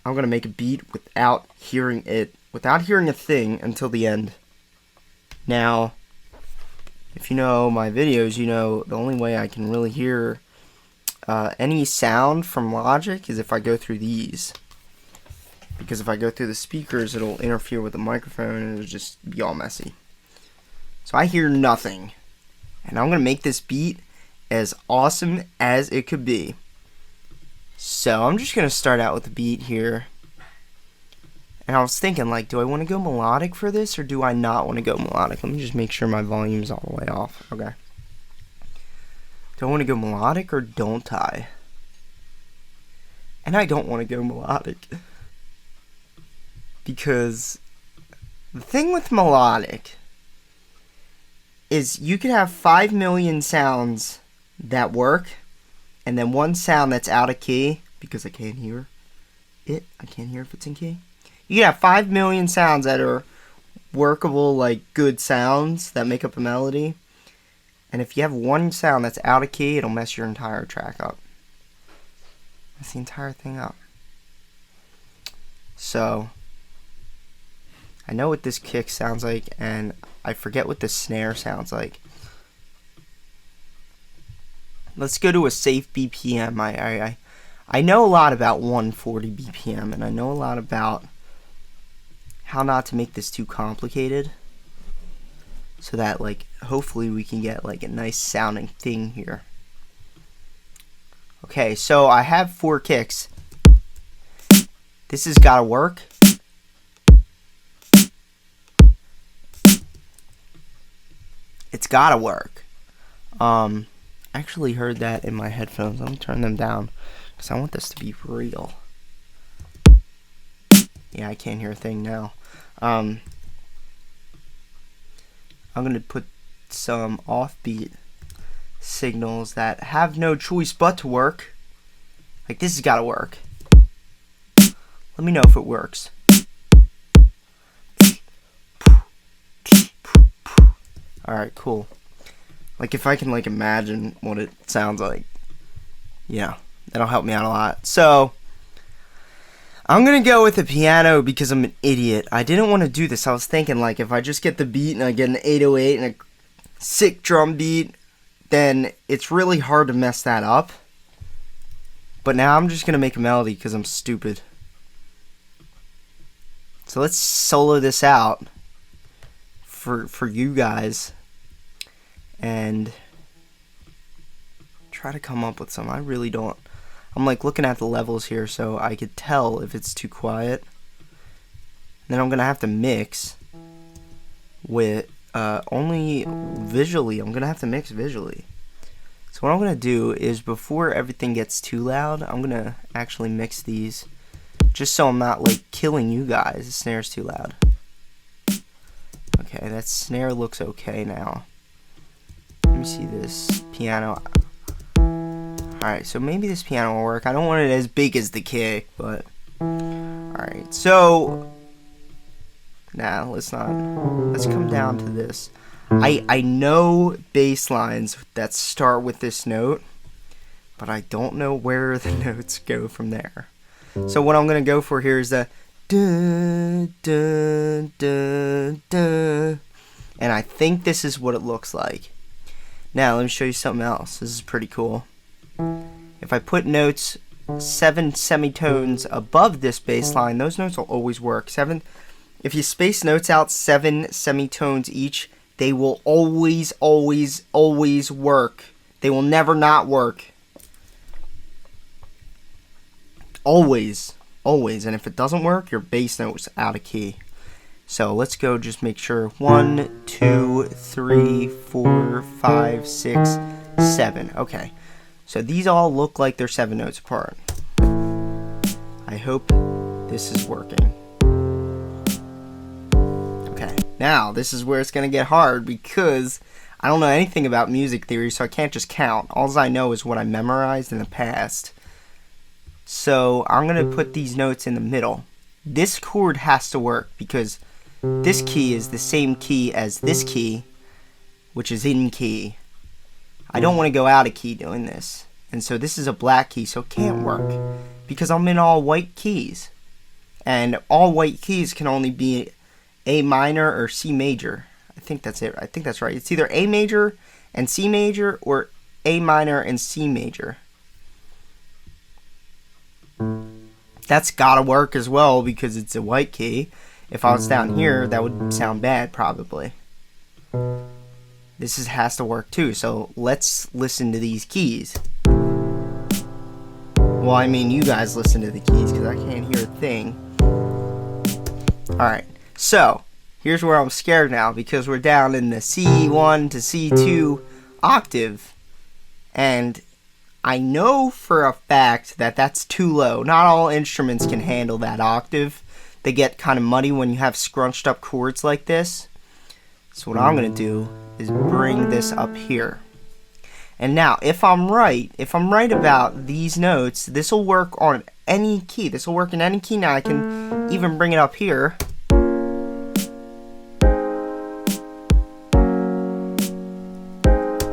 I'm gonna make a beat without hearing a thing until the end. Now, if you know my videos, you know the only way I can really hear any sound from Logic is if I go through these. Because if I go through the speakers, it'll interfere with the microphone and it'll just be all messy. So I hear nothing. And I'm going to make this beat as awesome as it could be. So I'm just going to start out with the beat here. And I was thinking, like, do I want to go melodic for this or do I not want to go melodic? Let me just make sure my volume's all the way off. Okay. Do I want to go melodic or don't I? And I don't want to go melodic. Because the thing with melodic is you could have 5 million sounds that work and then one sound that's out of key because I can't hear it. I can't hear if it's in key. You could have 5 million sounds that are workable, like good sounds that make up a melody. And if you have one sound that's out of key, it'll mess your entire track up. Mess the entire thing up. So I know what this kick sounds like, and I forget what the snare sounds like. Let's go to a safe BPM. I know a lot about 140 BPM, and I know a lot about how not to make this too complicated, so that, like, hopefully we can get, like, a nice sounding thing here. Okay, so I have 4 kicks. This has got to work. It's gotta work. I actually heard that in my headphones. Let me turn them down because I want this to be real. Yeah, I can't hear a thing now. I'm gonna put some offbeat signals that have no choice but to work. Like, this has gotta work. Let me know if it works. Alright, cool. Like, if I can, like, imagine what it sounds like, yeah, that'll help me out a lot. So, I'm gonna go with the piano because I'm an idiot. I didn't want to do this. I was thinking, like, if I just get the beat and I get an 808 and a sick drum beat, then it's really hard to mess that up. But now I'm just gonna make a melody because I'm stupid. So let's solo this out for you guys and try to come up with some. I really don't. I'm like looking at the levels here so I could tell if it's too quiet. Then I'm gonna have to mix with only visually. I'm gonna have to mix visually. So what I'm gonna do is, before everything gets too loud, I'm gonna actually mix these just so I'm not like killing you guys. The snare's too loud. Okay, that snare looks okay now. Let me see this piano. Alright, so maybe this piano will work. I don't want it as big as the kick, but alright, so nah, let's come down to this. I know bass lines that start with this note, but I don't know where the notes go from there. So what I'm gonna go for here is the dun, dun, dun, dun. And I think this is what it looks like. Now let me show you something else. This is pretty cool. If I put notes 7 semitones above this bass line, those notes will always work. If you space notes out 7 semitones each, they will always, always, always work. They will never not work. Always, always. And if it doesn't work, your bass note's out of key. So let's go just make sure. 1, 2, 3, 4, 5, 6, 7. Okay. So these all look like they're 7 notes apart. I hope this is working. Okay. Now, this is where it's going to get hard because I don't know anything about music theory, so I can't just count. All I know is what I memorized in the past. So I'm going to put these notes in the middle. This chord has to work because this key is the same key as this key, which is in key. I don't want to go out of key doing this. And so this is a black key, so it can't work because I'm in all white keys. And all white keys can only be A minor or C major. I think that's it. I think that's right. It's either A major and C major or A minor and C major. That's gotta work as well because it's a white key. If I was down here, that would sound bad probably. This has to work too, so let's listen to these keys. Well, I mean, you guys listen to the keys because I can't hear a thing. Alright, so here's where I'm scared now because we're down in the C1 to C2 octave. And I know for a fact that that's too low. Not all instruments can handle that octave. They get kind of muddy when you have scrunched up chords like this. So what I'm going to do is bring this up here. And now, if I'm right about these notes, this will work on any key. This will work in any key. Now I can even bring it up here.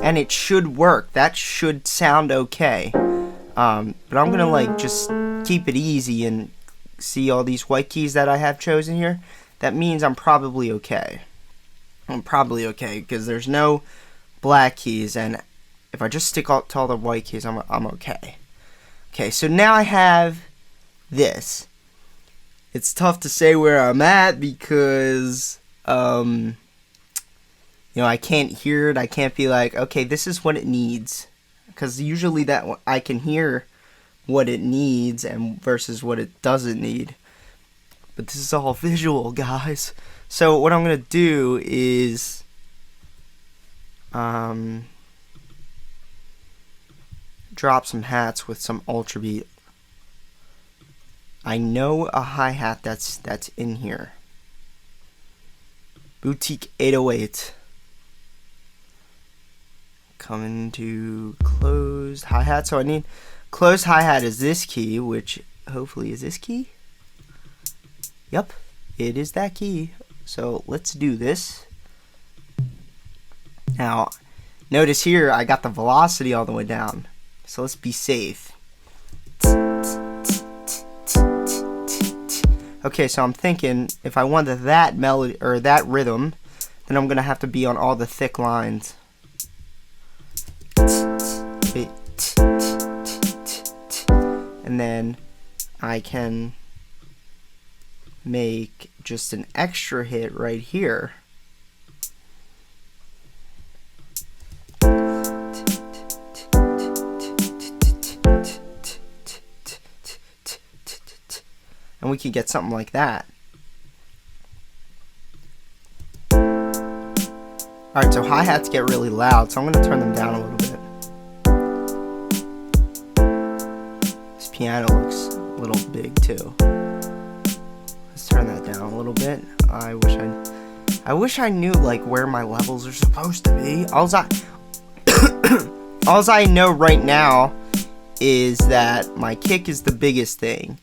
And it should work. That should sound okay. But I'm going to like just keep it easy and see all these white keys that I have chosen here. That means I'm probably okay. I'm probably okay because there's no black keys, and if I just stick to all the white keys, I'm okay. Okay, so now I have this. It's tough to say where I'm at because, you know, I can't hear it. I can't be like, okay, this is what it needs, because usually that I can hear what it needs and versus what it doesn't need. But this is all visual, guys. So what I'm gonna do is drop some hats with some ultra beat. I know a hi-hat that's in here. Boutique 808. Coming to closed hi-hat. So I need closed hi-hat is this key, which hopefully is this key. Yep, it is that key. So let's do this. Now, notice here I got the velocity all the way down. So let's be safe. Okay, so I'm thinking if I wanted that melody or that rhythm, then I'm gonna have to be on all the thick lines. And then I can make just an extra hit right here. And we could get something like that. Alright, so hi-hats get really loud, so I'm going to turn them down a little bit. This piano looks a little big too. Let's turn that down a little bit. I wish I knew like where my levels are supposed to be. Alls I know right now is that my kick is the biggest thing.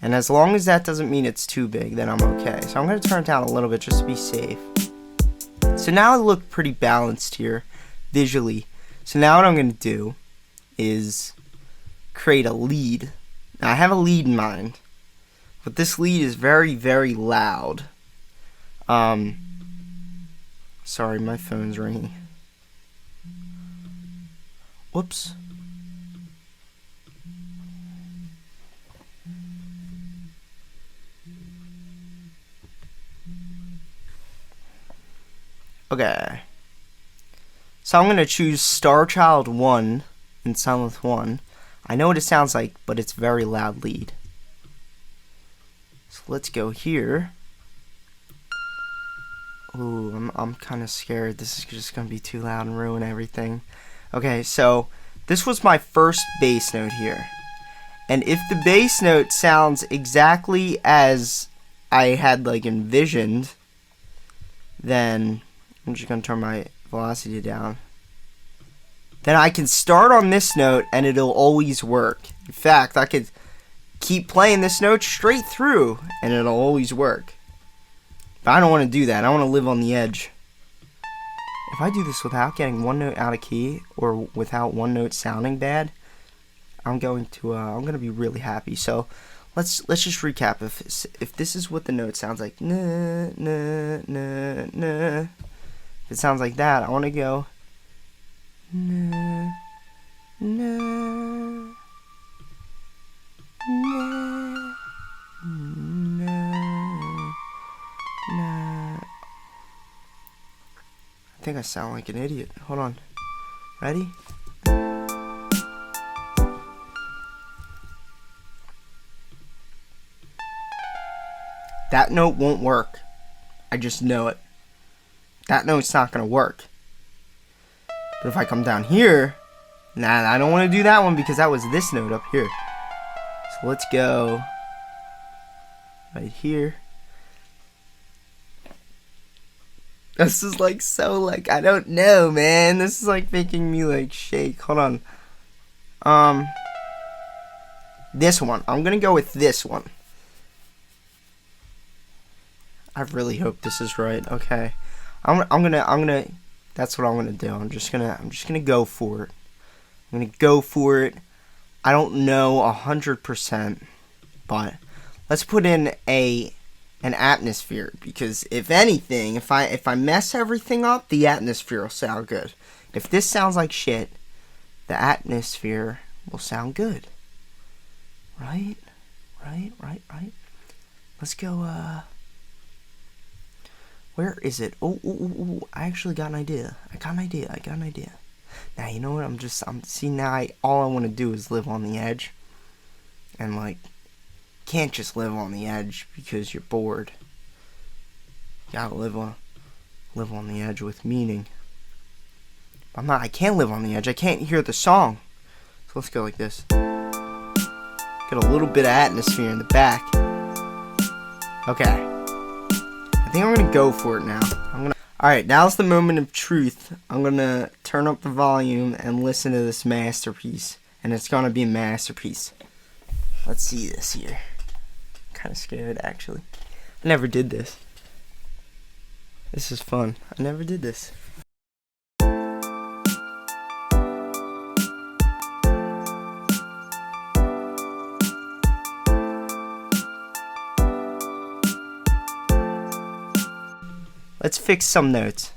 And as long as that doesn't mean it's too big, then I'm okay. So I'm going to turn it down a little bit just to be safe. So now I look pretty balanced here visually. So now what I'm going to do is create a lead. Now I have a lead in mind, but this lead is very, very loud. Sorry, my phone's ringing. Whoops. Okay. So I'm going to choose Starchild 1 and Sylenth 1. I know what it sounds like, but it's very loud lead. So let's go here. Ooh, I'm kind of scared. This is just going to be too loud and ruin everything. Okay, so this was my first bass note here. And if the bass note sounds exactly as I had like envisioned, then I'm just going to turn my velocity down. Then I can start on this note and it'll always work. In fact, I could keep playing this note straight through and it'll always work. But I don't want to do that. I want to live on the edge. If I do this without getting one note out of key or without one note sounding bad, I'm going to be really happy. So let's just recap. If this is what the note sounds like, nah, nah, nah, nah. If it sounds like that, I want to go nah, nah, nah, nah, nah. I think I sound like an idiot. Hold on. Ready? That note won't work. I just know it. That note's not gonna work. But if I come down here, nah, I don't want to do that one because that was this note up here. So let's go right here. This is like so like, I don't know, man. This is like making me like shake. Hold on. This one. I'm gonna go with this one. I really hope this is right. Okay. I'm gonna that's what I'm gonna do. I'm just gonna go for it. I'm gonna go for it. I don't know 100%, but let's put in an atmosphere, because if anything, if I mess everything up, the atmosphere will sound good. If this sounds like shit, the atmosphere will sound good. Right? Let's go, where is it? Oh, I actually got an idea. I got an idea. Now, you know what? See, now all I want to do is live on the edge. And, like, can't just live on the edge because you're bored. You gotta live on the edge with meaning. I can't live on the edge. I can't hear the song. So let's go like this. Get a little bit of atmosphere in the back. Okay. I think I'm gonna go for it now. Alright, now's the moment of truth. I'm gonna turn up the volume and listen to this masterpiece. And it's gonna be a masterpiece. Let's see this here. I'm kinda scared, actually. I never did this. This is fun. I never did this. Let's fix some notes.